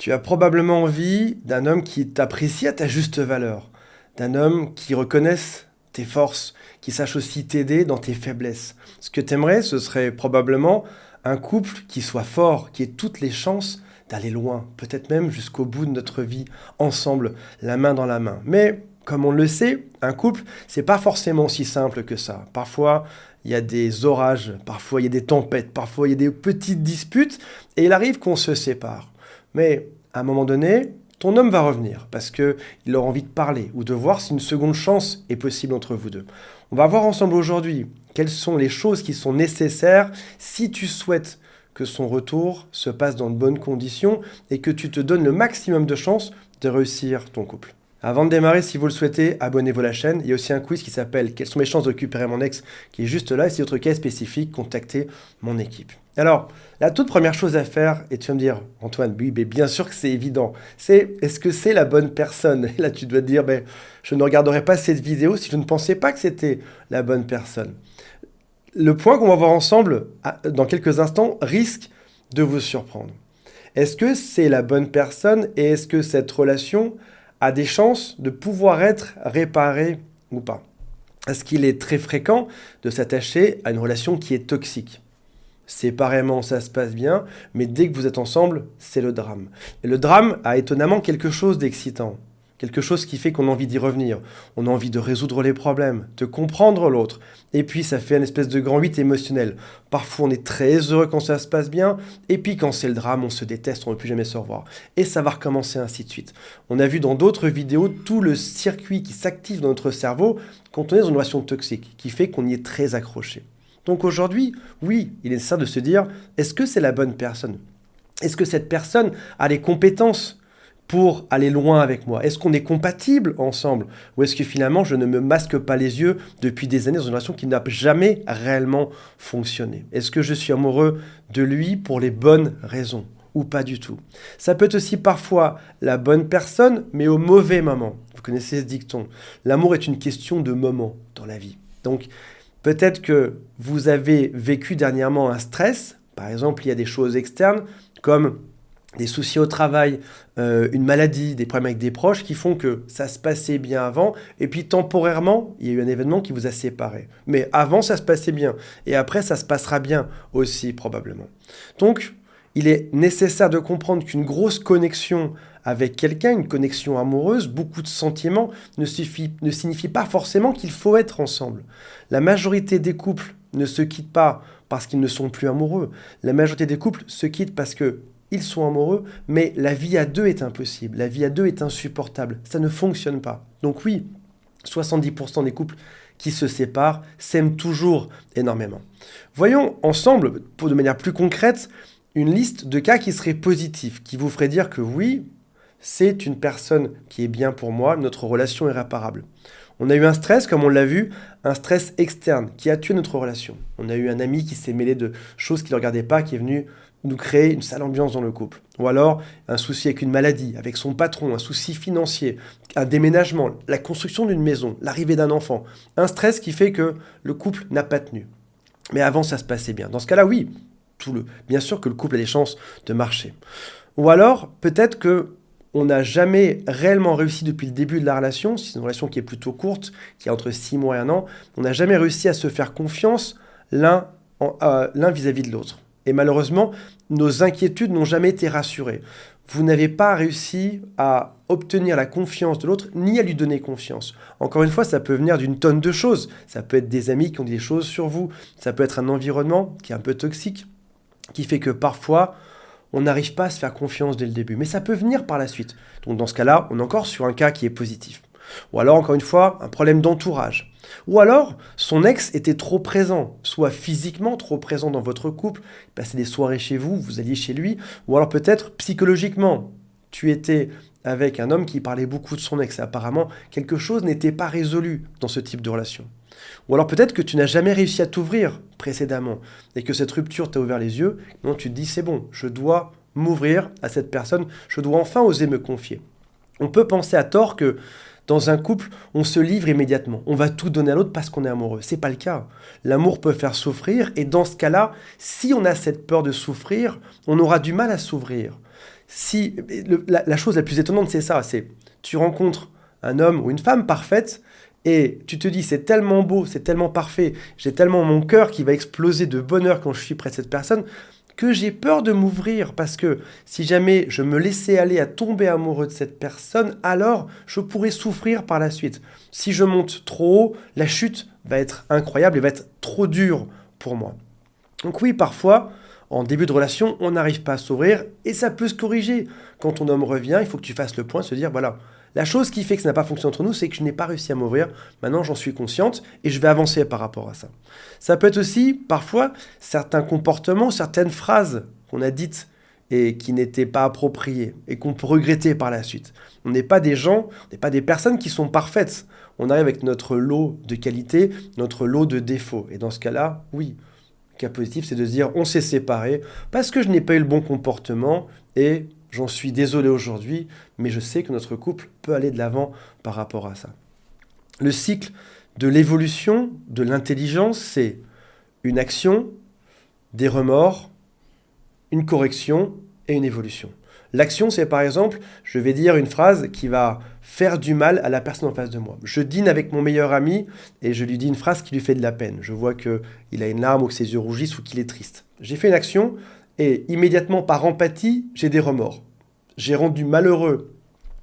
Tu as probablement envie d'un homme qui t'apprécie à ta juste valeur, d'un homme qui reconnaisse tes forces, qui sache aussi t'aider dans tes faiblesses. Ce que tu aimerais, ce serait probablement un couple qui soit fort, qui ait toutes les chances d'aller loin, peut-être même jusqu'au bout de notre vie, ensemble, la main dans la main. Mais comme on le sait, un couple, c'est pas forcément si simple que ça. Parfois, il y a des orages, parfois il y a des tempêtes, parfois il y a des petites disputes, et il arrive qu'on se sépare. Mais à un moment donné, ton homme va revenir parce qu'il aura envie de parler ou de voir si une seconde chance est possible entre vous deux. On va voir ensemble aujourd'hui quelles sont les choses qui sont nécessaires si tu souhaites que son retour se passe dans de bonnes conditions et que tu te donnes le maximum de chances de réussir ton couple. Avant de démarrer, si vous le souhaitez, abonnez-vous à la chaîne. Il y a aussi un quiz qui s'appelle « Quelles sont mes chances de récupérer mon ex ?» qui est juste là. Et si votre cas est spécifique, contactez mon équipe. Alors, la toute première chose à faire, et tu vas me dire « Antoine, oui, mais bien sûr que c'est évident. C'est est-ce que c'est la bonne personne ?» Et là, tu dois te dire « Je ne regarderai pas cette vidéo si je ne pensais pas que c'était la bonne personne. » Le point qu'on va voir ensemble dans quelques instants risque de vous surprendre. Est-ce que c'est la bonne personne et est-ce que cette relation a des chances de pouvoir être réparée ou pas? Est-ce qu'il est très fréquent de s'attacher à une relation qui est toxique? Séparément, ça se passe bien, mais dès que vous êtes ensemble, c'est le drame. Et le drame a étonnamment quelque chose d'excitant. Quelque chose qui fait qu'on a envie d'y revenir. On a envie de résoudre les problèmes, de comprendre l'autre. Et puis, ça fait une espèce de grand 8 émotionnel. Parfois, on est très heureux quand ça se passe bien. Et puis, quand c'est le drame, on se déteste, on ne veut plus jamais se revoir. Et ça va recommencer ainsi de suite. On a vu dans d'autres vidéos tout le circuit qui s'active dans notre cerveau quand on est dans une relation toxique, qui fait qu'on y est très accroché. Donc aujourd'hui, oui, il est nécessaire de se dire, est-ce que c'est la bonne personne? Est-ce que cette personne a les compétences pour aller loin avec moi? Est-ce qu'on est compatible ensemble? Ou est-ce que finalement, je ne me masque pas les yeux depuis des années dans une relation qui n'a jamais réellement fonctionné? Est-ce que je suis amoureux de lui pour les bonnes raisons? Ou pas du tout? Ça peut être aussi parfois la bonne personne, mais au mauvais moment. Vous connaissez ce dicton. L'amour est une question de moment dans la vie. Donc, peut-être que vous avez vécu dernièrement un stress. Par exemple, il y a des choses externes comme des soucis au travail, une maladie, des problèmes avec des proches qui font que ça se passait bien avant et puis temporairement, il y a eu un événement qui vous a séparés. Mais avant, ça se passait bien et après, ça se passera bien aussi probablement. Donc, il est nécessaire de comprendre qu'une grosse connexion avec quelqu'un, une connexion amoureuse, beaucoup de sentiments, ne signifie pas forcément qu'il faut être ensemble. La majorité des couples ne se quittent pas parce qu'ils ne sont plus amoureux. La majorité des couples se quittent parce qu'ils sont amoureux, mais la vie à deux est impossible. La vie à deux est insupportable. Ça ne fonctionne pas. Donc oui, 70% des couples qui se séparent s'aiment toujours énormément. Voyons ensemble, de manière plus concrète, une liste de cas qui seraient positifs, qui vous feraient dire que oui, c'est une personne qui est bien pour moi, notre relation est réparable. On a eu un stress, comme on l'a vu, un stress externe qui a tué notre relation. On a eu un ami qui s'est mêlé de choses qu'il ne regardait pas, qui est venu nous créer une sale ambiance dans le couple. Ou alors un souci avec une maladie, avec son patron, un souci financier, un déménagement, la construction d'une maison, l'arrivée d'un enfant. Un stress qui fait que le couple n'a pas tenu. Mais avant, ça se passait bien. Dans ce cas-là, oui, bien sûr que le couple a des chances de marcher. Ou alors, peut-être que on n'a jamais réellement réussi depuis le début de la relation, c'est une relation qui est plutôt courte, qui est entre 6 mois et 1 an, on n'a jamais réussi à se faire confiance l'un vis-à-vis de l'autre. Et malheureusement, nos inquiétudes n'ont jamais été rassurées. Vous n'avez pas réussi à obtenir la confiance de l'autre, ni à lui donner confiance. Encore une fois, ça peut venir d'une tonne de choses. Ça peut être des amis qui ont dit des choses sur vous, ça peut être un environnement qui est un peu toxique, qui fait que parfois, on n'arrive pas à se faire confiance dès le début. Mais ça peut venir par la suite. Donc dans ce cas-là, on est encore sur un cas qui est positif. Ou alors, encore une fois, un problème d'entourage. Ou alors, son ex était trop présent, soit physiquement trop présent dans votre couple, il passait des soirées chez vous, vous alliez chez lui, ou alors peut-être psychologiquement. Tu étais avec un homme qui parlait beaucoup de son ex. Et apparemment, quelque chose n'était pas résolu dans ce type de relation. Ou alors peut-être que tu n'as jamais réussi à t'ouvrir précédemment et que cette rupture t'a ouvert les yeux. Donc tu te dis, c'est bon, je dois m'ouvrir à cette personne, je dois enfin oser me confier. On peut penser à tort que dans un couple, on se livre immédiatement. On va tout donner à l'autre parce qu'on est amoureux. C'est pas le cas. L'amour peut faire souffrir et dans ce cas-là, si on a cette peur de souffrir, on aura du mal à s'ouvrir. Si, la chose la plus étonnante, c'est ça, c'est tu rencontres un homme ou une femme parfaite et tu te dis c'est tellement beau, c'est tellement parfait, j'ai tellement mon cœur qui va exploser de bonheur quand je suis près de cette personne que j'ai peur de m'ouvrir parce que si jamais je me laissais aller à tomber amoureux de cette personne, alors je pourrais souffrir par la suite. Si je monte trop haut, la chute va être incroyable et va être trop dure pour moi. Donc oui, parfois, en début de relation, on n'arrive pas à s'ouvrir et ça peut se corriger. Quand ton homme revient, il faut que tu fasses le point, se dire, voilà, la chose qui fait que ça n'a pas fonctionné entre nous, c'est que je n'ai pas réussi à m'ouvrir. Maintenant, j'en suis consciente et je vais avancer par rapport à ça. Ça peut être aussi, parfois, certains comportements, certaines phrases qu'on a dites et qui n'étaient pas appropriées et qu'on peut regretter par la suite. On n'est pas des gens, on n'est pas des personnes qui sont parfaites. On arrive avec notre lot de qualités, notre lot de défauts. Et dans ce cas-là, oui, le cas positif, c'est de se dire on s'est séparés parce que je n'ai pas eu le bon comportement et j'en suis désolé aujourd'hui, mais je sais que notre couple peut aller de l'avant par rapport à ça. Le cycle de l'évolution, de l'intelligence, c'est une action, des remords, une correction et une évolution. L'action, c'est par exemple, je vais dire une phrase qui va faire du mal à la personne en face de moi. Je dîne avec mon meilleur ami et je lui dis une phrase qui lui fait de la peine. Je vois qu'il a une larme ou que ses yeux rougissent ou qu'il est triste. J'ai fait une action et immédiatement, par empathie, j'ai des remords. J'ai rendu malheureux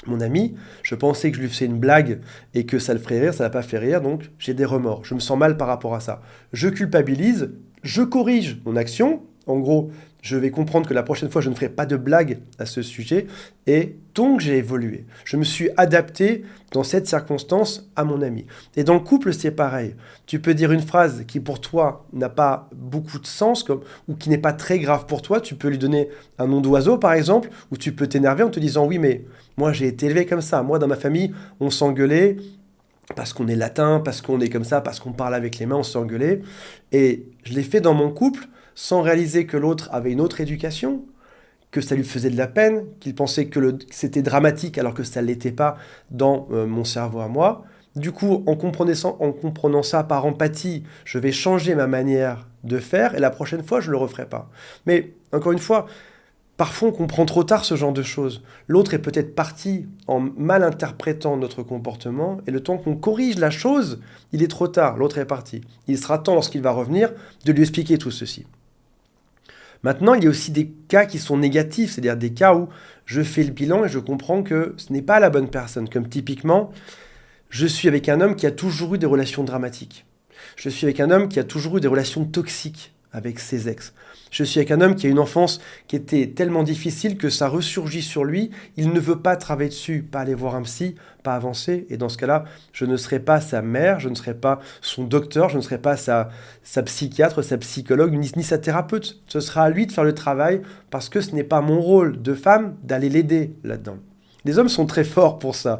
mon ami, je pensais que je lui faisais une blague et que ça le ferait rire, ça ne l'a pas fait rire, donc j'ai des remords. Je me sens mal par rapport à ça. Je culpabilise, je corrige mon action. En gros, je vais comprendre que la prochaine fois, je ne ferai pas de blague à ce sujet. Et donc, j'ai évolué. Je me suis adapté dans cette circonstance à mon ami. Et dans le couple, c'est pareil. Tu peux dire une phrase qui, pour toi, n'a pas beaucoup de sens ou qui n'est pas très grave pour toi. Tu peux lui donner un nom d'oiseau, par exemple, ou tu peux t'énerver en te disant « Oui, mais moi, j'ai été élevé comme ça. Moi, dans ma famille, on s'engueulait. » Parce qu'on est latin, parce qu'on est comme ça, parce qu'on parle avec les mains, on s'engueulait. Et je l'ai fait dans mon couple sans réaliser que l'autre avait une autre éducation, que ça lui faisait de la peine, qu'il pensait que c'était dramatique alors que ça ne l'était pas dans mon cerveau à moi. Du coup, en comprenant ça par empathie, je vais changer ma manière de faire et la prochaine fois, je ne le referai pas. Mais encore une fois, parfois, on comprend trop tard ce genre de choses. L'autre est peut-être parti en mal interprétant notre comportement, et le temps qu'on corrige la chose, il est trop tard, l'autre est parti. Il sera temps, lorsqu'il va revenir, de lui expliquer tout ceci. Maintenant, il y a aussi des cas qui sont négatifs, c'est-à-dire des cas où je fais le bilan et je comprends que ce n'est pas la bonne personne. Comme typiquement, je suis avec un homme qui a toujours eu des relations dramatiques. Je suis avec un homme qui a toujours eu des relations toxiques avec ses ex. Je suis avec un homme qui a une enfance qui était tellement difficile que ça ressurgit sur lui. Il ne veut pas travailler dessus, pas aller voir un psy, pas avancer. Et dans ce cas-là, je ne serai pas sa mère, je ne serai pas son docteur, je ne serai pas sa psychiatre, sa psychologue, ni sa thérapeute. Ce sera à lui de faire le travail parce que ce n'est pas mon rôle de femme d'aller l'aider là-dedans. Les hommes sont très forts pour ça.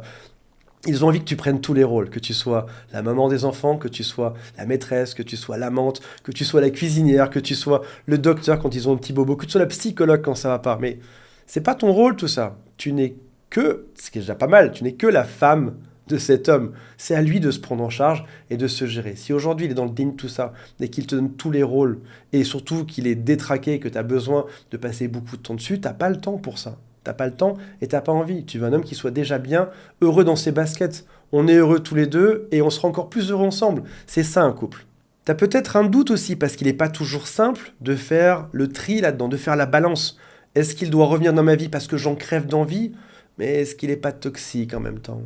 Ils ont envie que tu prennes tous les rôles, que tu sois la maman des enfants, que tu sois la maîtresse, que tu sois l'amante, que tu sois la cuisinière, que tu sois le docteur quand ils ont un petit bobo, que tu sois la psychologue quand ça va pas. Mais c'est pas ton rôle tout ça. Tu n'es que, ce qui est déjà pas mal, tu n'es que la femme de cet homme. C'est à lui de se prendre en charge et de se gérer. Si aujourd'hui il est dans le déni de tout ça et qu'il te donne tous les rôles et surtout qu'il est détraqué et que tu as besoin de passer beaucoup de temps dessus, t'as pas le temps pour ça. T'as pas le temps et t'as pas envie. Tu veux un homme qui soit déjà bien, heureux dans ses baskets. On est heureux tous les deux et on sera encore plus heureux ensemble. C'est ça un couple. T'as peut-être un doute aussi parce qu'il n'est pas toujours simple de faire le tri là-dedans, de faire la balance. Est-ce qu'il doit revenir dans ma vie parce que j'en crève d'envie? Mais est-ce qu'il n'est pas toxique en même temps?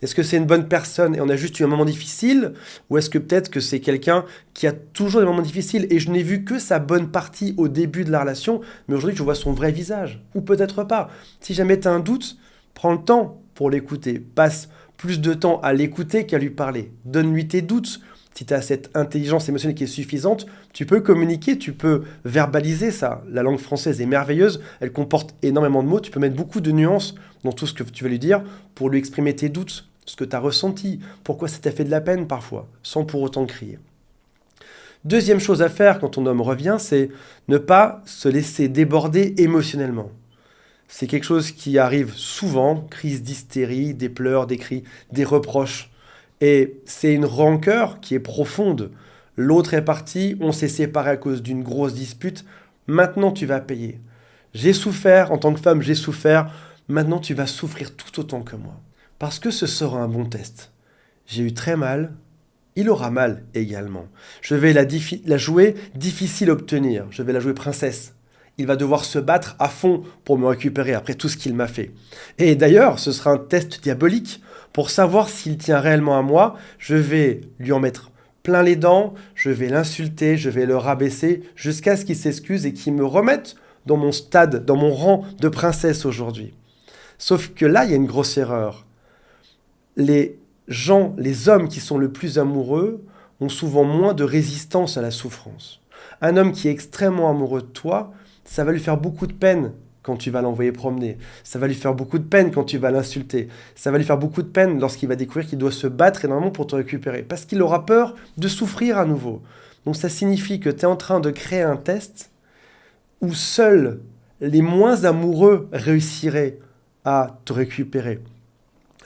Est-ce que c'est une bonne personne et on a juste eu un moment difficile? Ou est-ce que peut-être que c'est quelqu'un qui a toujours des moments difficiles et je n'ai vu que sa bonne partie au début de la relation, mais aujourd'hui je vois son vrai visage? Ou peut-être pas. Si jamais tu as un doute, prends le temps pour l'écouter. Passe plus de temps à l'écouter qu'à lui parler. Donne-lui tes doutes. Si tu as cette intelligence émotionnelle qui est suffisante, tu peux communiquer, tu peux verbaliser ça. La langue française est merveilleuse, elle comporte énormément de mots, tu peux mettre beaucoup de nuances dans tout ce que tu vas lui dire pour lui exprimer tes doutes, ce que tu as ressenti, pourquoi ça t'a fait de la peine parfois, sans pour autant crier. Deuxième chose à faire quand ton homme revient, c'est ne pas se laisser déborder émotionnellement. C'est quelque chose qui arrive souvent, crise d'hystérie, des pleurs, des cris, des reproches. Et c'est une rancœur qui est profonde. L'autre est parti, on s'est séparés à cause d'une grosse dispute, maintenant tu vas payer. J'ai souffert, en tant que femme, j'ai souffert. Maintenant, tu vas souffrir tout autant que moi. Parce que ce sera un bon test. J'ai eu très mal. Il aura mal également. Je vais la jouer difficile à obtenir. Je vais la jouer princesse. Il va devoir se battre à fond pour me récupérer après tout ce qu'il m'a fait. Et d'ailleurs, ce sera un test diabolique. Pour savoir s'il tient réellement à moi, je vais lui en mettre plein les dents, je vais l'insulter, je vais le rabaisser, jusqu'à ce qu'il s'excuse et qu'il me remette dans mon stade, dans mon rang de princesse aujourd'hui. Sauf que là, il y a une grosse erreur. Les les hommes qui sont le plus amoureux ont souvent moins de résistance à la souffrance. Un homme qui est extrêmement amoureux de toi, ça va lui faire beaucoup de peine quand tu vas l'envoyer promener. Ça va lui faire beaucoup de peine quand tu vas l'insulter. Ça va lui faire beaucoup de peine lorsqu'il va découvrir qu'il doit se battre énormément pour te récupérer. Parce qu'il aura peur de souffrir à nouveau. Donc ça signifie que tu es en train de créer un test où seuls les moins amoureux réussiraient à te récupérer.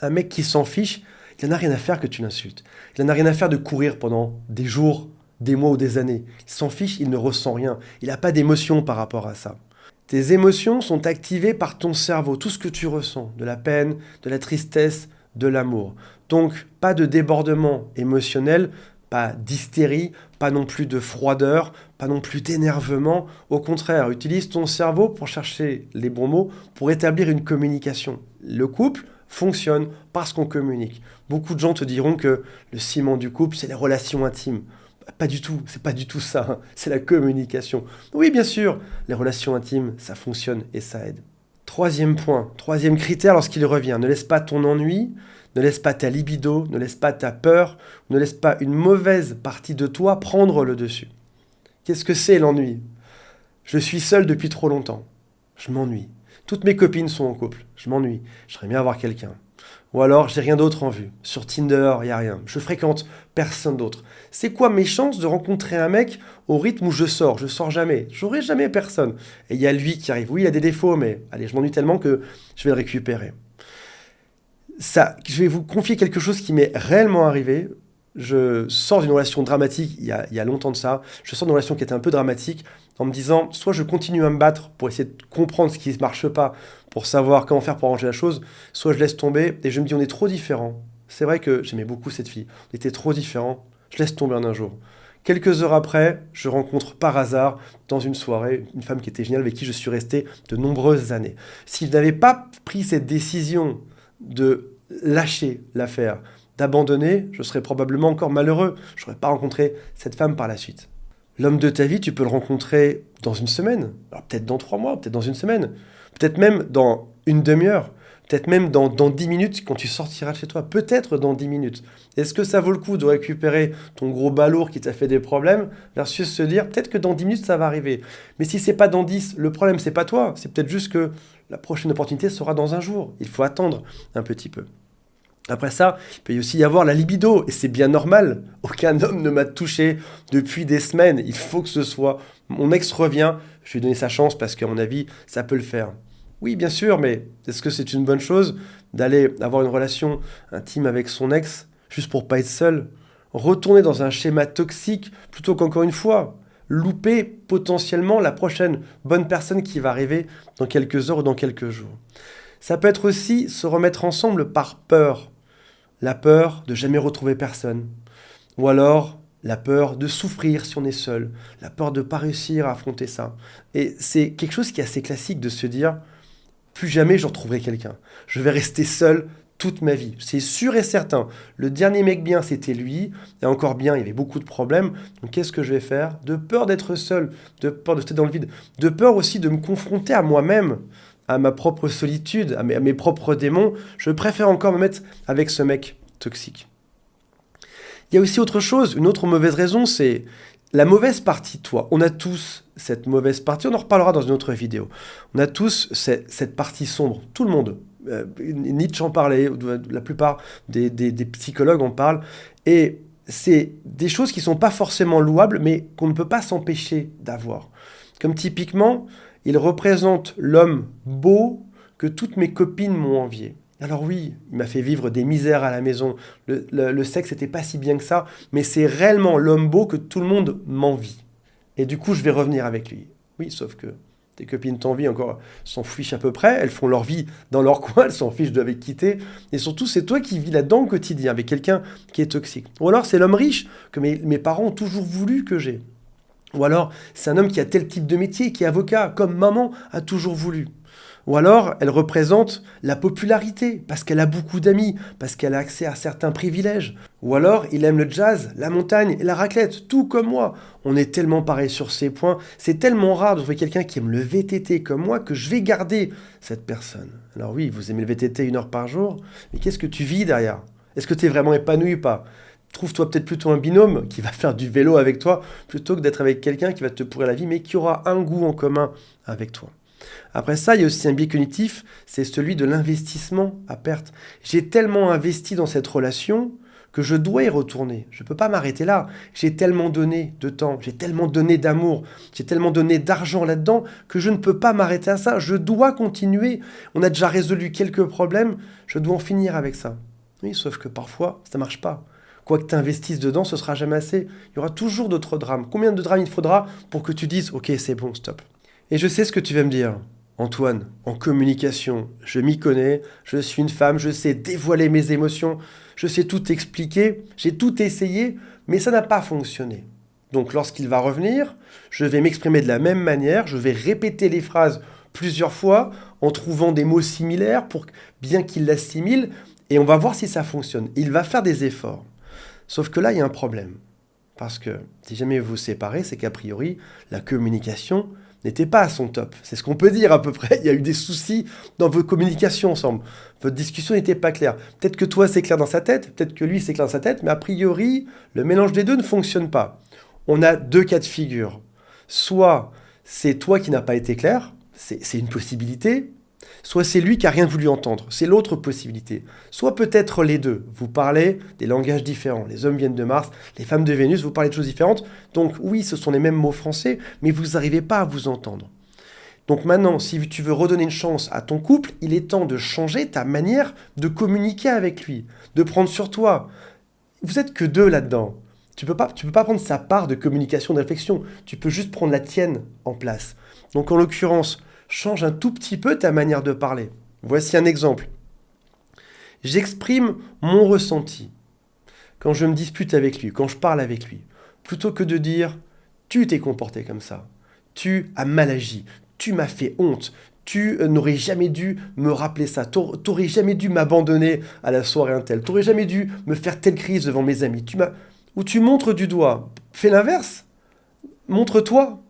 Un mec qui s'en fiche, il n'en a rien à faire que tu l'insultes. Il n'en a rien à faire de courir pendant des jours, des mois ou des années. Il s'en fiche, il ne ressent rien. Il n'a pas d'émotion par rapport à ça. Tes émotions sont activées par ton cerveau, tout ce que tu ressens, de la peine, de la tristesse, de l'amour. Donc, pas de débordement émotionnel, pas d'hystérie, pas non plus de froideur, pas non plus d'énervement. Au contraire, utilise ton cerveau pour chercher les bons mots, pour établir une communication. Le couple fonctionne parce qu'on communique. Beaucoup de gens te diront que le ciment du couple, c'est les relations intimes. Pas du tout, c'est pas du tout ça, hein. C'est la communication. Oui, bien sûr, les relations intimes, ça fonctionne et ça aide. Troisième point, troisième critère lorsqu'il revient, ne laisse pas ton ennui, ne laisse pas ta libido, ne laisse pas ta peur, ne laisse pas une mauvaise partie de toi prendre le dessus. Qu'est-ce que c'est l'ennui? Je suis seul depuis trop longtemps, je m'ennuie. Toutes mes copines sont en couple, je m'ennuie, j'aimerais bien avoir quelqu'un. Ou alors, j'ai rien d'autre en vue. Sur Tinder, il n'y a rien. Je fréquente personne d'autre. C'est quoi mes chances de rencontrer un mec au rythme où je sors? Je sors jamais. J'aurai jamais personne. Et il y a lui qui arrive. Oui, il a des défauts, mais allez, je m'ennuie tellement que je vais le récupérer. Ça, je vais vous confier quelque chose qui m'est réellement arrivé. Je sors d'une relation dramatique il y a longtemps de ça. Je sors d'une relation qui était un peu dramatique en me disant, soit je continue à me battre pour essayer de comprendre ce qui ne marche pas, pour savoir comment faire pour arranger la chose, soit je laisse tomber et je me dis, on est trop différents. C'est vrai que j'aimais beaucoup cette fille. On était trop différents. Je laisse tomber en un jour. Quelques heures après, je rencontre par hasard, dans une soirée, une femme qui était géniale, avec qui je suis resté de nombreuses années. Si je n'avais pas pris cette décision de lâcher l'affaire, d'abandonner, je serais probablement encore malheureux. Je n'aurais pas rencontré cette femme par la suite. L'homme de ta vie, tu peux le rencontrer dans une semaine, alors peut-être dans 3 mois, peut-être dans une semaine, peut-être même dans une demi-heure, peut-être même dans 10 minutes quand tu sortiras de chez toi, peut-être dans 10 minutes. Est-ce que ça vaut le coup de récupérer ton gros balourd qui t'a fait des problèmes versus se dire peut-être que dans 10 minutes ça va arriver. Mais si c'est pas dans 10, le problème c'est pas toi, c'est peut-être juste que la prochaine opportunité sera dans un jour. Il faut attendre un petit peu. Après ça, il peut aussi y avoir la libido, et c'est bien normal. Aucun homme ne m'a touché depuis des semaines. Il faut que ce soit. Mon ex revient, je lui ai donné sa chance parce qu'à mon avis, ça peut le faire. Oui, bien sûr, mais est-ce que c'est une bonne chose d'aller avoir une relation intime avec son ex juste pour pas être seul? Retourner dans un schéma toxique plutôt qu'encore une fois, louper potentiellement la prochaine bonne personne qui va arriver dans quelques heures ou dans quelques jours. Ça peut être aussi se remettre ensemble par peur. La peur de jamais retrouver personne. Ou alors la peur de souffrir si on est seul. La peur de ne pas réussir à affronter ça. Et c'est quelque chose qui est assez classique de se dire, plus jamais je retrouverai quelqu'un. Je vais rester seul toute ma vie. C'est sûr et certain. Le dernier mec bien, c'était lui. Et encore bien, il y avait beaucoup de problèmes. Donc qu'est-ce que je vais faire? De peur d'être seul, de peur de rester dans le vide, de peur aussi de me confronter à moi-même, à ma propre solitude, à mes propres démons, je préfère encore me mettre avec ce mec toxique. Il y a aussi autre chose, une autre mauvaise raison, c'est la mauvaise partie de toi. On a tous cette mauvaise partie, on en reparlera dans une autre vidéo. On a tous cette partie sombre, tout le monde. Nietzsche en parlait, la plupart des psychologues en parlent, et c'est des choses qui ne sont pas forcément louables, mais qu'on ne peut pas s'empêcher d'avoir. Comme typiquement, il représente l'homme beau que toutes mes copines m'ont envié. Alors oui, il m'a fait vivre des misères à la maison. Le sexe n'était pas si bien que ça, mais c'est réellement l'homme beau que tout le monde m'envie. Et du coup, je vais revenir avec lui. Oui, sauf que Tes copines t'envient encore, s'en fichent à peu près, elles font leur vie dans leur coin, elles s'en fichent de avec quitter. Et surtout, c'est toi qui vis là-dedans au quotidien avec quelqu'un qui est toxique. Ou alors, c'est l'homme riche que mes parents ont toujours voulu que j'ai. Ou alors, c'est un homme qui a tel type de métier, qui est avocat, comme maman a toujours voulu. Ou alors, elle représente la popularité, parce qu'elle a beaucoup d'amis, parce qu'elle a accès à certains privilèges. Ou alors, il aime le jazz, la montagne et la raclette, tout comme moi. On est tellement pareil sur ces points. C'est tellement rare de trouver quelqu'un qui aime le VTT comme moi que je vais garder cette personne. Alors oui, vous aimez le VTT 1 heure par jour, mais qu'est-ce que tu vis derrière? Est-ce que tu es vraiment épanoui ou pas? Trouve-toi peut-être plutôt un binôme qui va faire du vélo avec toi, plutôt que d'être avec quelqu'un qui va te pourrir la vie, mais qui aura un goût en commun avec toi. Après ça, il y a aussi un biais cognitif, c'est celui de l'investissement à perte. J'ai tellement investi dans cette relation que je dois y retourner. Je ne peux pas m'arrêter là. J'ai tellement donné de temps, j'ai tellement donné d'amour, j'ai tellement donné d'argent là-dedans que je ne peux pas m'arrêter à ça. Je dois continuer. On a déjà résolu quelques problèmes, je dois en finir avec ça. Oui, sauf que parfois, ça ne marche pas. Quoi que tu investisses dedans, ce ne sera jamais assez. Il y aura toujours d'autres drames. Combien de drames il faudra pour que tu dises « Ok, c'est bon, stop ». Et je sais ce que tu vas me dire. Antoine, en communication, je m'y connais, je suis une femme, je sais dévoiler mes émotions, je sais tout expliquer, j'ai tout essayé, mais ça n'a pas fonctionné. Donc lorsqu'il va revenir, je vais m'exprimer de la même manière, je vais répéter les phrases plusieurs fois en trouvant des mots similaires pour bien qu'il l'assimile, et on va voir si ça fonctionne. Il va faire des efforts. Sauf que là, il y a un problème. Parce que si jamais vous vous séparez, c'est qu'a priori, la communication n'était pas à son top. C'est ce qu'on peut dire à peu près. Il y a eu des soucis dans vos communications ensemble. Votre discussion n'était pas claire. Peut-être que toi, c'est clair dans sa tête, peut-être que lui, c'est clair dans sa tête, mais a priori, le mélange des deux ne fonctionne pas. On a 2 cas de figure. Soit c'est toi qui n'as pas été clair, c'est une possibilité, soit c'est lui qui n'a rien voulu entendre, c'est l'autre possibilité. Soit peut-être les deux, vous parlez des langages différents. Les hommes viennent de Mars, les femmes de Vénus, vous parlez de choses différentes. Donc oui, ce sont les mêmes mots français, mais vous n'arrivez pas à vous entendre. Donc maintenant, si tu veux redonner une chance à ton couple, il est temps de changer ta manière de communiquer avec lui, de prendre sur toi. Vous n'êtes que 2 là-dedans. Tu peux pas prendre sa part de communication, de réflexion. Tu peux juste prendre la tienne en place. Donc en l'occurrence, change un tout petit peu ta manière de parler. Voici un exemple. J'exprime mon ressenti quand je me dispute avec lui, quand je parle avec lui. Plutôt que de dire « tu t'es comporté comme ça, tu as mal agi, tu m'as fait honte, tu n'aurais jamais dû me rappeler ça, t'aurais jamais dû m'abandonner à la soirée un tel, t'aurais jamais dû me faire telle crise devant mes amis. » Ou tu montres du doigt. Fais l'inverse. Montre-toi.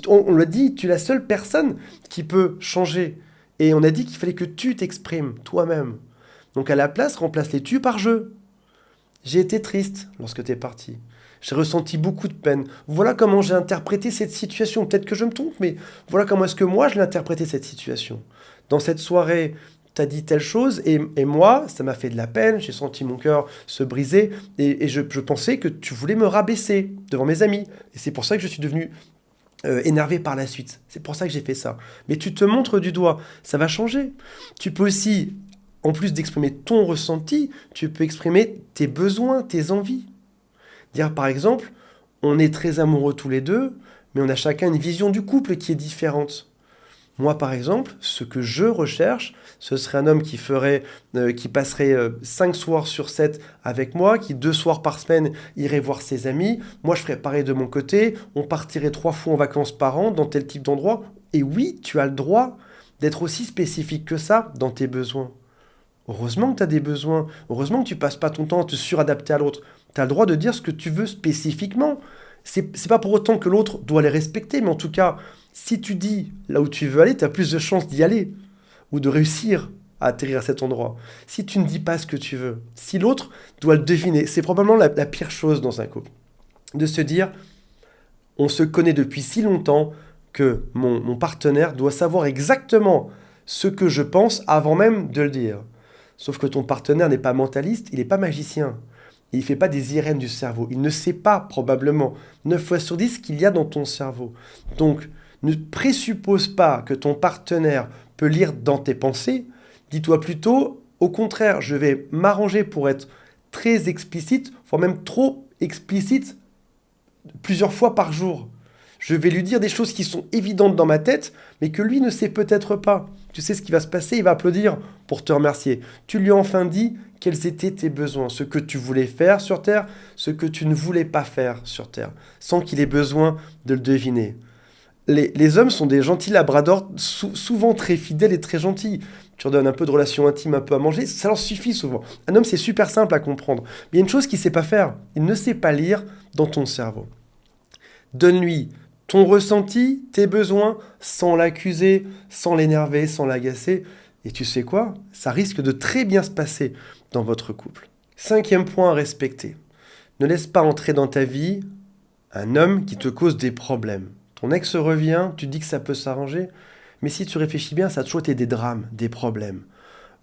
On l'a dit, tu es la seule personne qui peut changer. Et on a dit qu'il fallait que tu t'exprimes toi-même. Donc à la place, remplace les tu par je. J'ai été triste lorsque tu es parti. J'ai ressenti beaucoup de peine. Voilà comment j'ai interprété cette situation. Peut-être que je me trompe, mais voilà comment est-ce que moi je l'ai interprété cette situation. Dans cette soirée, tu as dit telle chose et moi, ça m'a fait de la peine. J'ai senti mon cœur se briser et je pensais que tu voulais me rabaisser devant mes amis. Et c'est pour ça que je suis devenu énervé par la suite. C'est pour ça que j'ai fait ça. Mais tu te montres du doigt. Ça va changer. Tu peux aussi, en plus d'exprimer ton ressenti, tu peux exprimer tes besoins, tes envies. Dire par exemple, on est très amoureux tous les deux, mais on a chacun une vision du couple qui est différente. Moi, par exemple, ce que je recherche, ce serait un homme qui passerait 5 soirs sur 7 avec moi, qui 2 soirs par semaine irait voir ses amis. Moi, je ferais pareil de mon côté. On partirait 3 fois en vacances par an dans tel type d'endroit. Et oui, tu as le droit d'être aussi spécifique que ça dans tes besoins. Heureusement que tu as des besoins. Heureusement que tu passes pas ton temps à te suradapter à l'autre. Tu as le droit de dire ce que tu veux spécifiquement. C'est pas pour autant que l'autre doit les respecter, mais en tout cas, si tu dis là où tu veux aller, tu as plus de chances d'y aller ou de réussir à atterrir à cet endroit. Si tu ne dis pas ce que tu veux, si l'autre doit le deviner, c'est probablement la pire chose dans un couple. De se dire, on se connaît depuis si longtemps que mon partenaire doit savoir exactement ce que je pense avant même de le dire. Sauf que ton partenaire n'est pas mentaliste, il n'est pas magicien. Il ne fait pas des IRM du cerveau. Il ne sait pas, probablement, 9 fois sur 10, ce qu'il y a dans ton cerveau. Donc, ne présuppose pas que ton partenaire peut lire dans tes pensées. Dis-toi plutôt, au contraire, je vais m'arranger pour être très explicite, voire même trop explicite, plusieurs fois par jour. Je vais lui dire des choses qui sont évidentes dans ma tête, mais que lui ne sait peut-être pas. Tu sais ce qui va se passer, il va applaudir pour te remercier. Tu lui as enfin dit quels étaient tes besoins, ce que tu voulais faire sur Terre, ce que tu ne voulais pas faire sur Terre, sans qu'il ait besoin de le deviner. Les hommes sont des gentils labradors, souvent très fidèles et très gentils. Tu leur donnes un peu de relation intime, un peu à manger, ça leur suffit souvent. Un homme, c'est super simple à comprendre. Mais il y a une chose qu'il ne sait pas faire. Il ne sait pas lire dans ton cerveau. Donne-lui ton ressenti, tes besoins, sans l'accuser, sans l'énerver, sans l'agacer. Et tu sais quoi? Ça risque de très bien se passer dans votre couple. 5e point à respecter. Ne laisse pas entrer dans ta vie un homme qui te cause des problèmes. Ton ex revient, tu dis que ça peut s'arranger, mais si tu réfléchis bien, ça a toujours été des drames, des problèmes.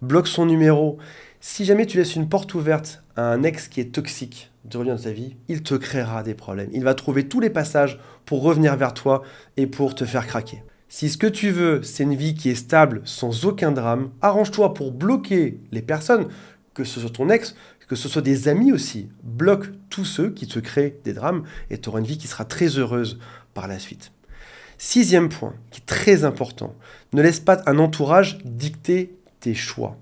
Bloque son numéro. Si jamais tu laisses une porte ouverte à un ex qui est toxique de revenir dans ta vie, il te créera des problèmes. Il va trouver tous les passages pour revenir vers toi et pour te faire craquer. Si ce que tu veux, c'est une vie qui est stable, sans aucun drame, arrange-toi pour bloquer les personnes, que ce soit ton ex, que ce soit des amis aussi. Bloque tous ceux qui te créent des drames et tu auras une vie qui sera très heureuse par la suite. 6e point, qui est très important, ne laisse pas un entourage dicter tes choix.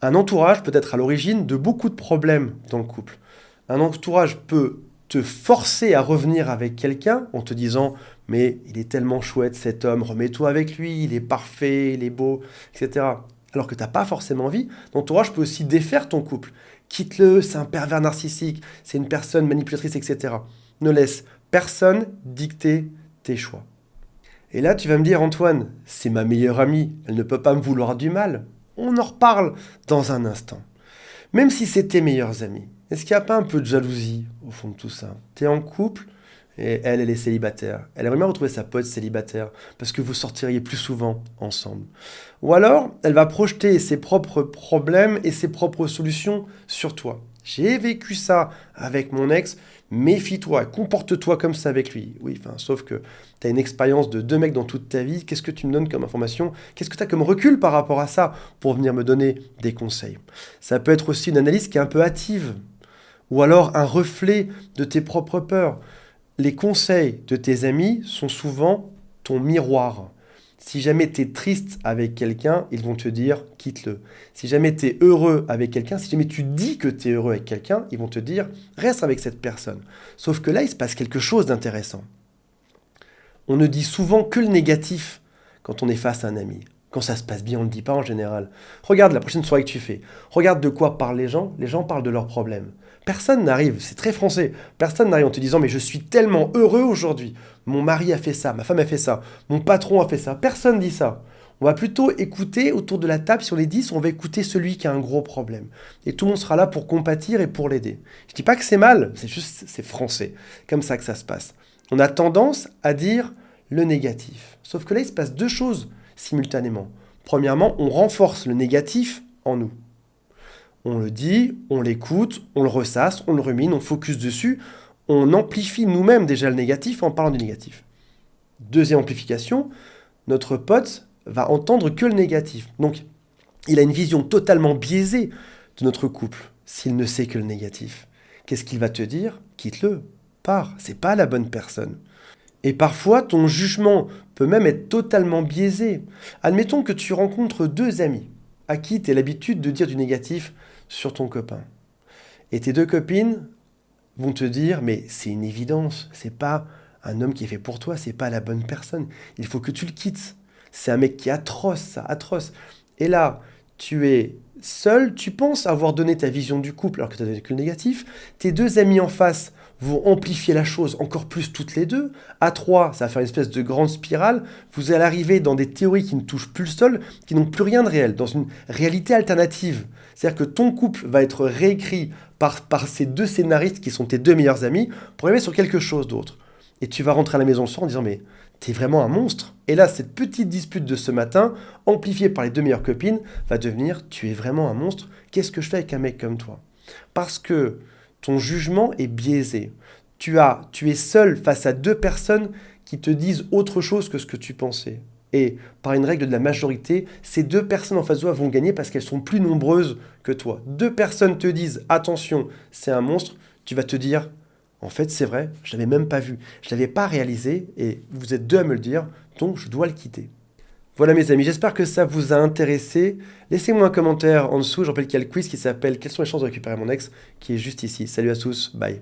Un entourage peut être à l'origine de beaucoup de problèmes dans le couple. Un entourage peut te forcer à revenir avec quelqu'un en te disant « mais il est tellement chouette cet homme, remets-toi avec lui, il est parfait, il est beau, etc. » Alors que tu n'as pas forcément envie. L'entourage peut aussi défaire ton couple. Quitte-le, c'est un pervers narcissique, c'est une personne manipulatrice, etc. Ne laisse personne dicter tes choix. Et là, tu vas me dire, Antoine, c'est ma meilleure amie, elle ne peut pas me vouloir du mal. On en reparle dans un instant. Même si c'est tes meilleurs amis, est-ce qu'il n'y a pas un peu de jalousie au fond de tout ça? Tu es en couple et elle est célibataire. Elle aimerait bien retrouver sa pote célibataire parce que vous sortiriez plus souvent ensemble. Ou alors, elle va projeter ses propres problèmes et ses propres solutions sur toi. J'ai vécu ça avec mon ex, méfie-toi, comporte-toi comme ça avec lui. Oui, sauf que tu as une expérience de 2 mecs dans toute ta vie, qu'est-ce que tu me donnes comme information? Qu'est-ce que tu as comme recul par rapport à ça pour venir me donner des conseils? Ça peut être aussi une analyse qui est un peu hâtive, ou alors un reflet de tes propres peurs. Les conseils de tes amis sont souvent ton miroir. Si jamais tu es triste avec quelqu'un, ils vont te dire « quitte-le ». Si jamais tu es heureux avec quelqu'un, si jamais tu dis que tu es heureux avec quelqu'un, ils vont te dire « reste avec cette personne ». Sauf que là, il se passe quelque chose d'intéressant. On ne dit souvent que le négatif quand on est face à un ami. Quand ça se passe bien, on ne le dit pas en général. Regarde la prochaine soirée que tu fais. Regarde de quoi parlent les gens. Les gens parlent de leurs problèmes. Personne n'arrive, c'est très français, personne n'arrive en te disant « mais je suis tellement heureux aujourd'hui. Mon mari a fait ça, ma femme a fait ça, mon patron a fait ça. » Personne ne dit ça. On va plutôt écouter autour de la table, sur les 10, on va écouter celui qui a un gros problème. Et tout le monde sera là pour compatir et pour l'aider. Je ne dis pas que c'est mal, c'est juste, c'est français. Comme ça que ça se passe. On a tendance à dire le négatif. Sauf que là, il se passe 2 choses simultanément. Premièrement, on renforce le négatif en nous. On le dit, on l'écoute, on le ressasse, on le rumine, on focus dessus, on amplifie nous-mêmes déjà le négatif en parlant du négatif. 2e amplification, notre pote va entendre que le négatif. Donc, il a une vision totalement biaisée de notre couple s'il ne sait que le négatif. Qu'est-ce qu'il va te dire? Quitte-le, pars, c'est pas la bonne personne. Et parfois, ton jugement peut même être totalement biaisé. Admettons que tu rencontres 2 amis à qui tu as l'habitude de dire du négatif sur ton copain. Et tes 2 copines vont te dire « mais c'est une évidence, c'est pas un homme qui est fait pour toi, c'est pas la bonne personne, il faut que tu le quittes. C'est un mec qui est atroce, ça, atroce. » Et là, tu es seul, tu penses avoir donné ta vision du couple alors que tu n'as donné que le négatif. Tes 2 amis en face vont amplifier la chose encore plus toutes les 2. À 3, ça va faire une espèce de grande spirale. Vous allez arriver dans des théories qui ne touchent plus le sol, qui n'ont plus rien de réel, dans une réalité alternative. C'est-à-dire que ton couple va être réécrit par ces 2 scénaristes qui sont tes 2 meilleurs amis pour arriver sur quelque chose d'autre. Et tu vas rentrer à la maison le soir en disant « mais t'es vraiment un monstre !» Et là, cette petite dispute de ce matin, amplifiée par les 2 meilleures copines, va devenir « tu es vraiment un monstre, qu'est-ce que je fais avec un mec comme toi ?» Parce que ton jugement est biaisé. Tu es seul face à 2 personnes qui te disent autre chose que ce que tu pensais. Et par une règle de la majorité, ces 2 personnes en face de toi vont gagner parce qu'elles sont plus nombreuses que toi. 2 personnes te disent « attention, c'est un monstre », tu vas te dire En fait, c'est vrai, je l'avais même pas vu. Je l'avais pas réalisé et vous êtes deux à me le dire, donc je dois le quitter. Voilà mes amis, j'espère que ça vous a intéressé. Laissez-moi un commentaire en dessous, je rappelle qu'il y a le quiz qui s'appelle Quelles sont les chances de récupérer mon ex, qui est juste ici. Salut à tous, bye.